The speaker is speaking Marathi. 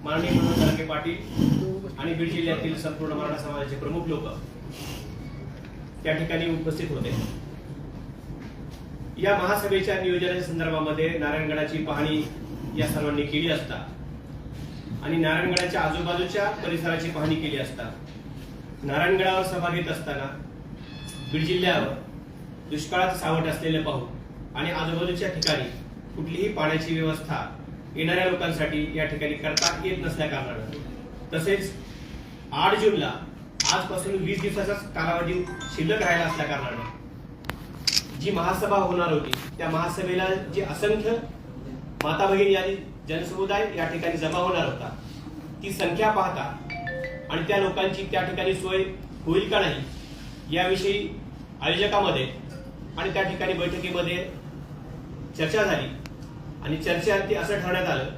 माननीय मनोज जरांगे पाटील आणि बीड जिल्ह्यातील संपूर्ण मराठा समाजाचे प्रमुख लोक त्या ठिकाणी उपस्थित होते। या महासभेच्या नियोजनाच्या संदर्भामध्ये नारायणगडाची पाहणी या सर्वांनी केली असता आणि नारायणगडाच्या आजूबाजूच्या परिसराची पाहणी केली असता नारायणगडावर सभा घेत असताना बीड जिल्ह्यावर दुष्काळाचं सावट असलेले पाहून आणि आजूबाजूच्या ठिकाणी कुठलीही पाण्याची व्यवस्था येणाऱ्या लोकांसाठी या ठिकाणी करता येत नसल्या कारणाने तसेच 8 जूनला आजपासून 20 दिवसाचा कालावधी शिल्लक राहिला असल्या कारणाने जी महासभा होणार होती त्या महासभेला जी असंख्य माता भगिनी आणि जनसमुदाय या ठिकाणी जमा होणार होता ती संख्या पाहता आणि त्या लोकांची त्या ठिकाणी सोय होईल का नाही याविषयी आयोजकामध्ये आणि त्या ठिकाणी बैठकीमध्ये चर्चा झाली आणि चर्चेअंती असं ठरवण्यात आलं